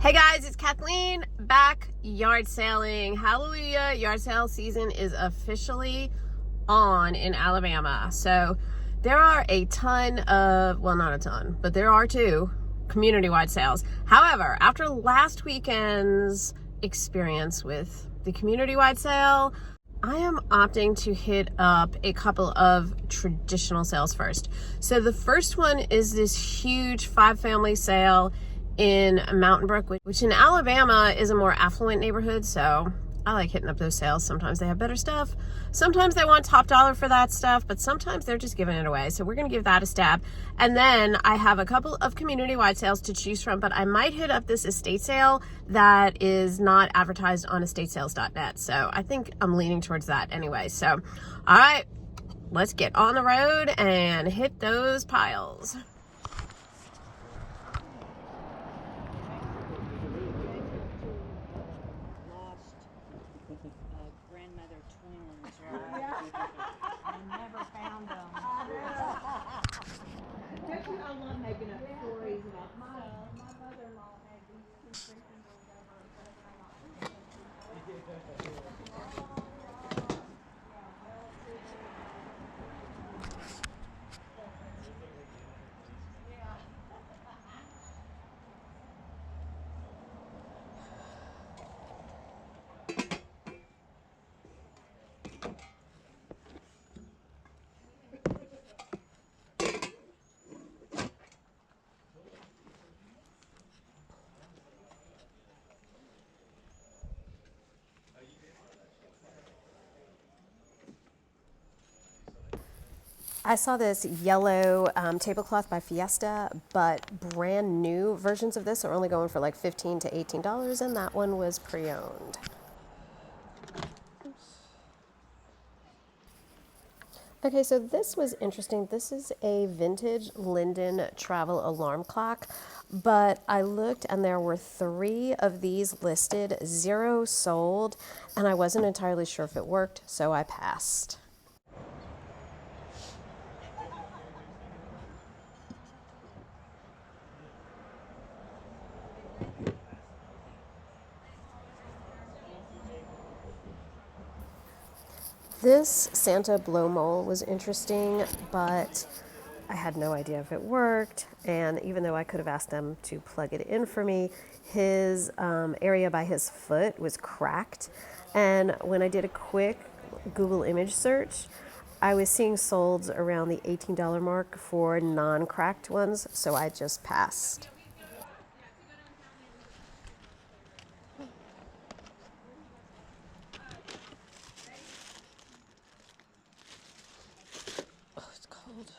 Hey guys, it's Kathleen back yard selling. Hallelujah, yard sale season is officially on in Alabama. So there are a ton of, well, not a ton, but there are two community-wide sales. However, after last weekend's experience with the community-wide sale, I am opting to hit up a couple of traditional sales first. So the first one is this huge 5-family sale in Mountain Brook, which in Alabama is a more affluent neighborhood, so I like hitting up those sales. Sometimes they have better stuff, sometimes they want top dollar for that stuff, but sometimes they're just giving it away, so we're gonna give that a stab. And then I have a couple of community-wide sales to choose from, but I might hit up this estate sale that is not advertised on estatesales.net, so I think I'm leaning towards that anyway. So all right, let's get on the road and hit those piles. Grandmother twins, right? Yeah. I never found them. Don't you? I love making up stories about my mother-in-law had these two freaking ones over I saw this yellow tablecloth by Fiesta, but brand new versions of this are only going for like $15 to $18, and that one was pre-owned. Okay, so this was interesting. This is a vintage Linden travel alarm clock, but I looked and there were 3 of these listed, 0 sold, and I wasn't entirely sure if it worked, so I passed. This Santa blow mole was interesting, but I had no idea if it worked, and even though I could have asked them to plug it in for me, his area by his foot was cracked, and when I did a quick Google image search, I was seeing solds around the $18 mark for non-cracked ones, so I just passed. Oh, it's cold.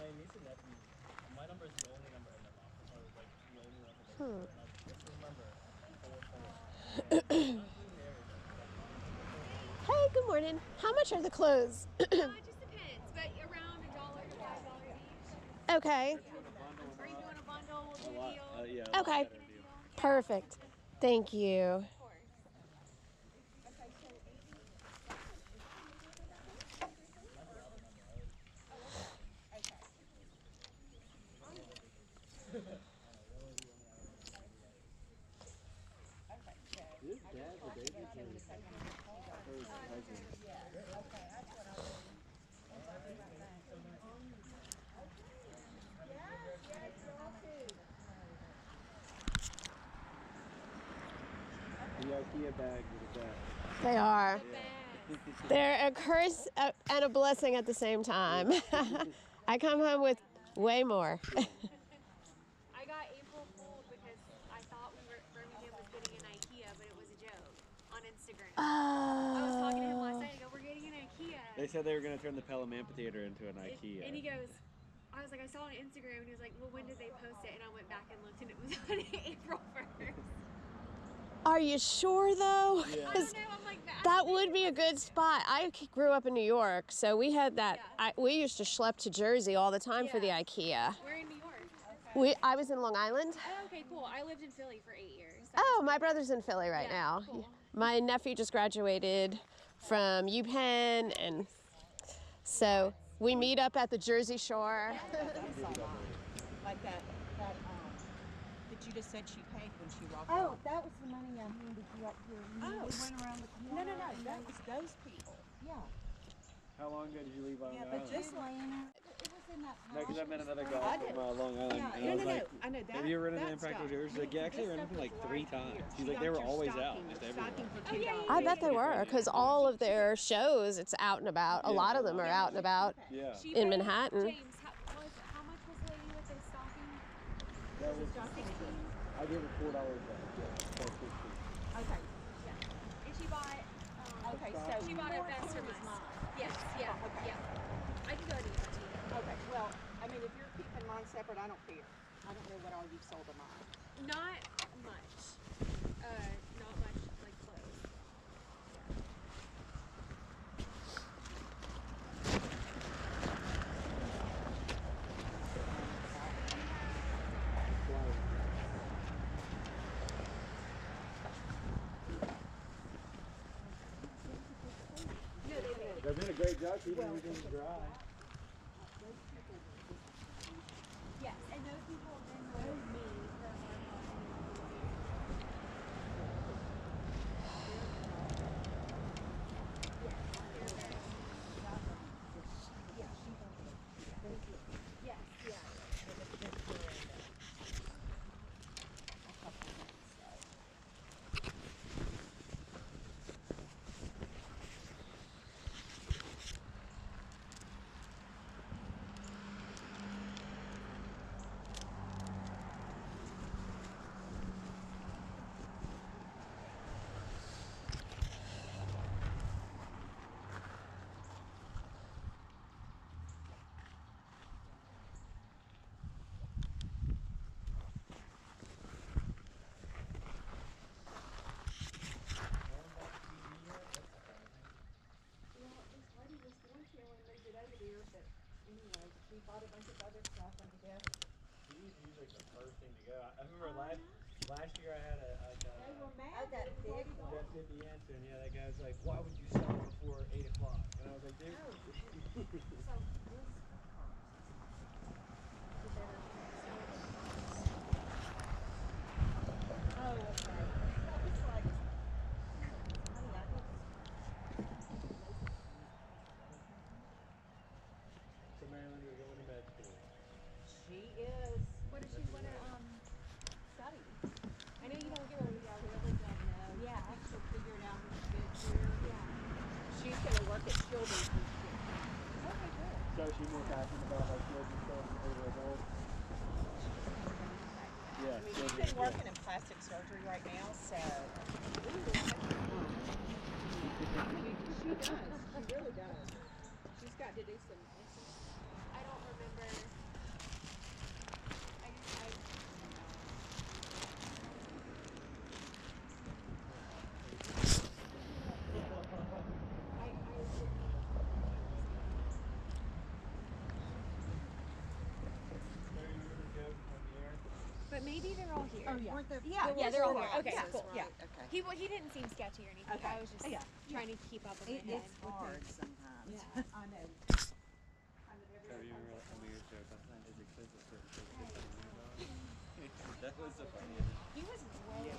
my niece and nephew, my number is the only number in their office. I was like the only one that they and I just remember 4-4. Hey, good morning. How much are the clothes? It just depends, but around $1 to $5 each. Okay. Are you doing a bundle? We'll do a deal. Yeah. Okay. Perfect. Thank you. Of course. His dad's a baby too. The IKEA bag with a bag. They are. They're a curse and a blessing at the same time. I come home with way more. I got April fooled because I thought Birmingham was getting an IKEA, but it was a joke on Instagram. I was talking to him last night. I go, we're getting an IKEA. They said they were going to turn the Pelham Amphitheater into an IKEA. And he goes, I was like, I saw it on Instagram, and he was like, well, when did they post it? And I went back and looked, and it was on April 1st. Are you sure though? Yeah. I don't know. I'm like, That would be a good spot. I grew up in New York, so we had that. Yeah. We used to schlep to Jersey all the time for the Yeah. IKEA. We're in New York. I was in Long Island. Oh, okay, cool. I lived in Philly for 8 years. Oh, my brother's in Philly right Yeah, now. cool. My nephew just graduated from UPenn, and so we meet up at the Jersey Shore. Like that you just said she paid when she walked Oh, out. that was the money I handed you up here. Oh. We went around the corner. No. That was those people. Yeah. How long ago did you leave Long Yeah, Island? but this Lane, it was in that No, because I met another I guy did. from Long Island. Yeah, and I was no. like, I know that. have you ever rented an that Impractical stuff. Jewelry? She's like, yeah, actually, I rented them like 3 times. She's like, they were always out. Just everywhere. I bet they were, because all of their shows, it's out and about. A lot of them are out and about Yeah. in Manhattan. James, how much was the lady with the stocking? That was, I gave her $4 back. Yeah, Okay. And she bought, Okay, so she bought a vest from us. Yes, yeah. I can go to you. Okay, well, I mean, if you're keeping mine separate, I don't care. I don't know what all you've sold of mine. Not much. Not much, like, clothes. They've done a great job keeping everything dry. Yes, and those people then know me Yes, yeah. We bought a bunch of other stuff on the desk. These are usually the first thing to go. I remember last year I had They were mad. Oh, that big one. that 50 answer, and yeah, that guy was like, why would you sell it before 8 o'clock? And I was like, dude. Oh, okay. It's like, honey, I think So Marilyn, you're going to med school. she is What does she want to, studying. I know you don't get I really don't know. Yeah. I think she'll figure it out when she gets here. Yeah. She's going to work at children's this year. Okay, good. So she's more passionate about like kids and stuff than older adults. Yeah. I mean, she's been working in plastic surgery right now, so. She does. She really does. She's got to do some. I don't remember but maybe they're all here. Oh, yeah. Weren't there? Yeah, there yeah, were they're all four here. Okay, boxes, cool. right? Yeah. Okay. He didn't seem sketchy or anything. Okay. I was just Yeah. trying to keep up with my head. It's hard sometimes. Yeah, I know. So you remember some of your joke last night? Is expensive for That was so funny. He was way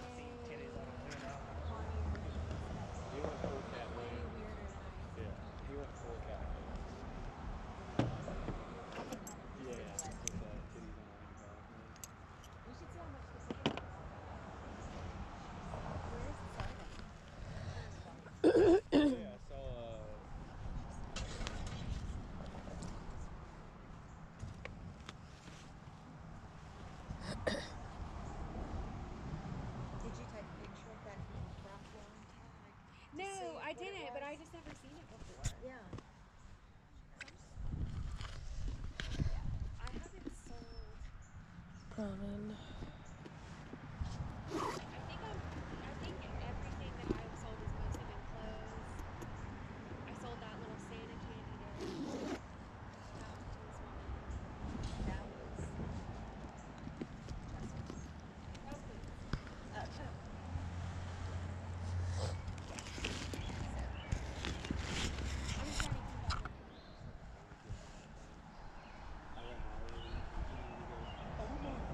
He went full cat way mode. weirder than I. Yeah, he went full cat mode. Yeah, just kitties on back. We should see how much the tickets are. Where's the starting? Yeah, I saw. Did you take a picture of that front one tag? No, see I what it didn't, but was? I just never seen it before. Yeah. I haven't sold. Ramen. I think everything that I've sold has mostly been clothes. I sold that little Santa candy dish. That one to this woman. That was. Oh, please. I'm just trying to keep up with it. I got Molly and he goes, "Oh my god!"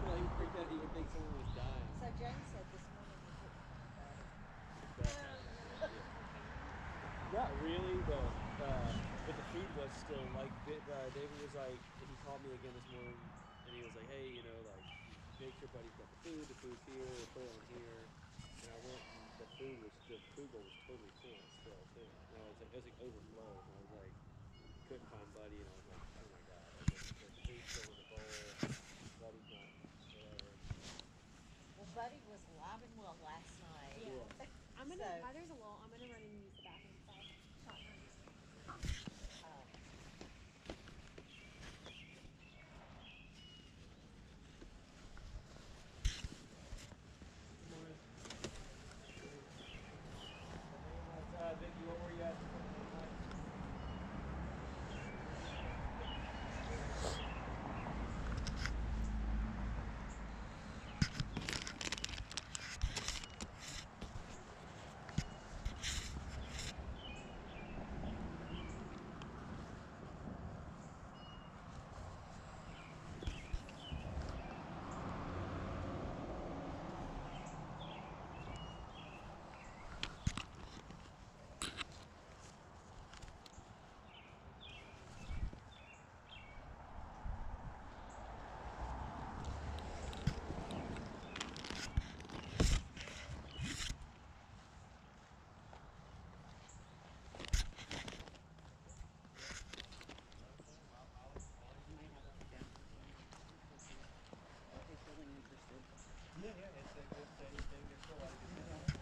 Like he freaked out. He would think someone was dying. So Jane said this morning he couldn't. Not really, but the food was still like David was like, and he called me again this morning, and he was like, hey, you know, like, make sure buddy's got the food's here, put it on here, and I went, and the food bowl was totally full still too. And it was like overflowing. I was like, couldn't find Buddy, and I was like, oh my god, like the food's still in the bowl, Buddy's not whatever. Well, Buddy was alive and well last night. Yeah. I'm gonna. So- There's a lull. I'm gonna run and use the bathroom. Vicky, what were you asking for? Yeah, it's a good steady thing. There's still a lot of good stuff.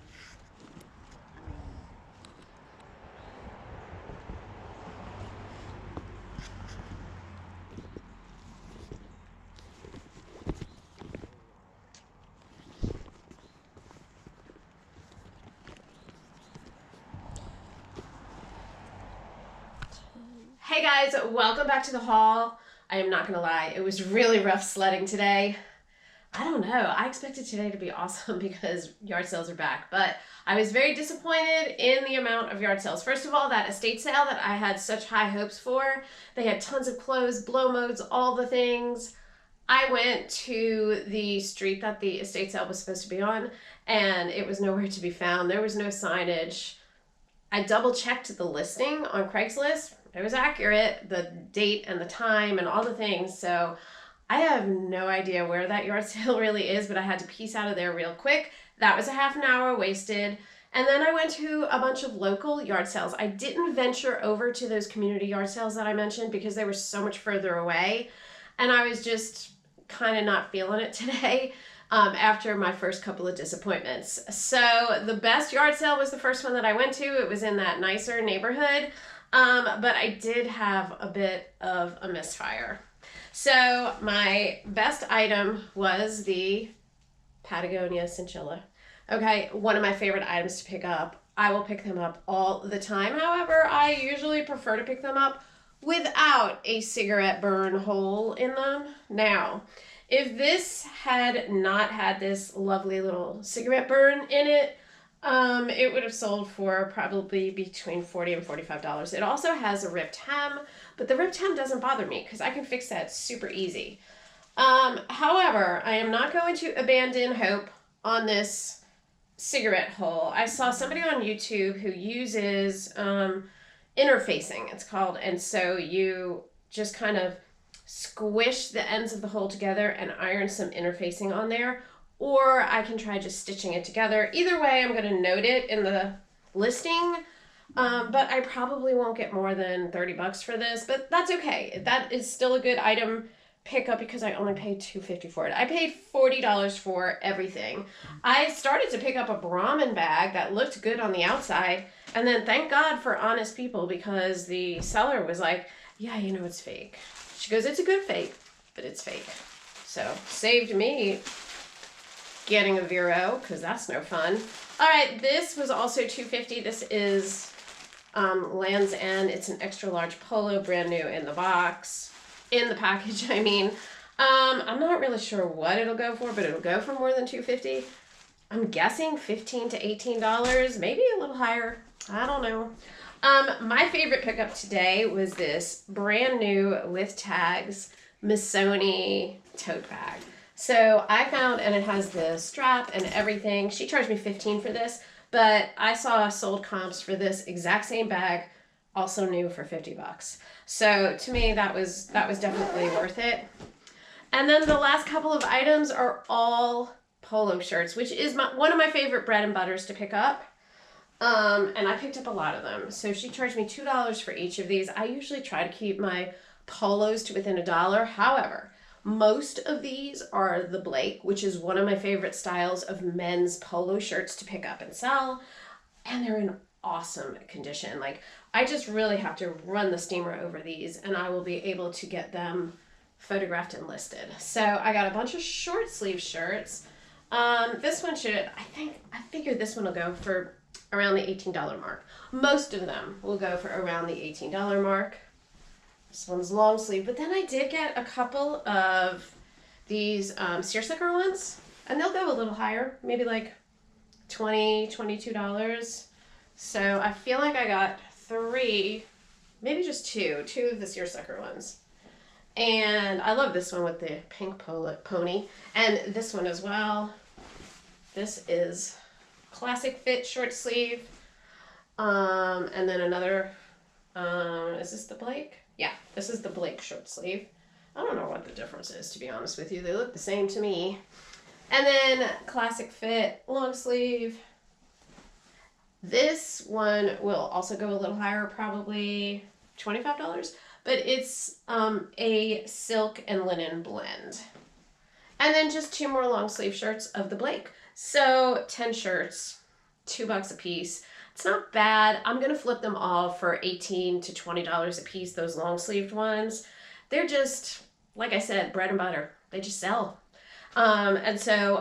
Hey guys, welcome back to the haul. I am not gonna lie, it was really rough sledding today. I don't know, I expected today to be awesome because yard sales are back, but I was very disappointed in the amount of yard sales. First of all, that estate sale that I had such high hopes for, they had tons of clothes, blow modes, all the things. I went to the street that the estate sale was supposed to be on, and it was nowhere to be found. There was no signage. I double checked the listing on Craigslist. It was accurate, the date and the time and all the things. So I have no idea where that yard sale really is, but I had to piece out of there real quick. That was a half an hour wasted. And then I went to a bunch of local yard sales. I didn't venture over to those community yard sales that I mentioned because they were so much further away. And I was just kind of not feeling it today. After my first couple of disappointments. So the best yard sale was the first one that I went to. It was in that nicer neighborhood, but I did have a bit of a misfire. So my best item was the Patagonia Chinchilla. Okay, one of my favorite items to pick up. I will pick them up all the time. However, I usually prefer to pick them up without a cigarette burn hole in them. Now, If this had not had this lovely little cigarette burn in it, it would have sold for probably between $40 and $45. It also has a ripped hem, but the ripped hem doesn't bother me because I can fix that super easy. However, I am not going to abandon hope on this cigarette hole. I saw somebody on YouTube who uses interfacing, it's called, and so you just kind of squish the ends of the hole together and iron some interfacing on there, or I can try just stitching it together. Either way, I'm going to note it in the listing, but I probably won't get more than $30 for this, but that's okay. That is still a good item pickup because I only paid $2.50 for it. I paid $40 for everything. I started to pick up a Brahmin bag that looked good on the outside, and then thank God for honest people because the seller was like, yeah, you know it's fake. She goes, it's a good fake, but it's fake. So saved me getting a Vero because that's no fun. All right, this was also $2.50. This is Land's End. It's an extra large Polo, brand new in the box. In the package, I mean. I'm not really sure what it'll go for, but it'll go for more than $2.50. I'm guessing $15 to $18, maybe a little higher. I don't know. My favorite pickup today was this brand new with tags Missoni tote bag. So I found, and it has the strap and everything. She charged me $15 for this, but I saw sold comps for this exact same bag, also new, for $50. So to me, that was definitely worth it. And then the last couple of items are all Polo shirts, which is one of my favorite bread and butters to pick up. And I picked up a lot of them. So she charged me $2 for each of these. I usually try to keep my Polos to within $1. However, most of these are the Blake, which is one of my favorite styles of men's Polo shirts to pick up and sell. And they're in awesome condition. Like, I just really have to run the steamer over these and I will be able to get them photographed and listed. So I got a bunch of short sleeve shirts. This one should, I figure this one will go for around the $18 mark. Most of them will go for around the $18 mark. This one's long sleeve, but then I did get a couple of these seersucker ones, and they'll go a little higher, maybe like $20, $22. So I feel like I got 3, maybe just two of the seersucker ones. And I love this one with the pink pony, and this one as well. This is classic fit short sleeve. And then another, is this the Blake? Yeah, this is the Blake short sleeve. I don't know what the difference is, to be honest with you. They look the same to me. And then classic fit long sleeve. This one will also go a little higher, probably $25, but it's a silk and linen blend. And then just 2 more long sleeve shirts of the Blake. So 10 shirts, $2 a piece. It's not bad. I'm going to flip them all for $18 to $20 a piece, those long sleeved ones. They're just, like I said, bread and butter. They just sell. And so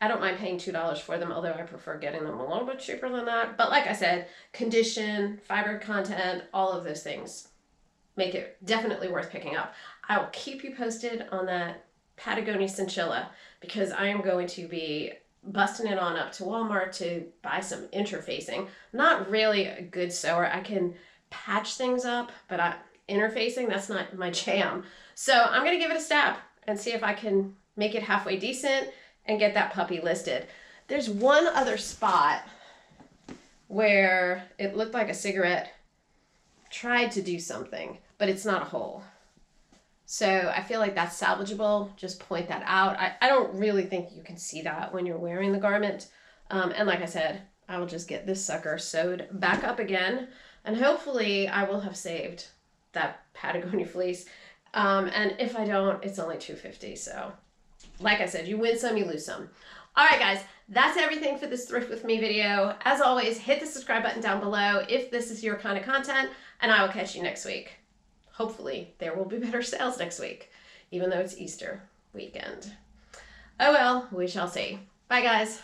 I don't mind paying $2 for them, although I prefer getting them a little bit cheaper than that. But like I said, condition, fiber content, all of those things make it definitely worth picking up. I will keep you posted on that Patagonia chinchilla because I am going to be busting it on up to Walmart to buy some interfacing. Not really a good sewer. I can patch things up, but interfacing, that's not my jam. So I'm going to give it a stab and see if I can make it halfway decent and get that puppy listed. There's one other spot where it looked like a cigarette tried to do something, but it's not a hole. So I feel like that's salvageable. Just point that out. I don't really think you can see that when you're wearing the garment. And like I said, I will just get this sucker sewed back up again. And hopefully I will have saved that Patagonia fleece. And if I don't, it's only $2.50. So like I said, you win some, you lose some. All right, guys, that's everything for this Thrift With Me video. As always, hit the subscribe button down below if this is your kind of content, and I will catch you next week. Hopefully, there will be better sales next week, even though it's Easter weekend. Oh well, we shall see. Bye, guys.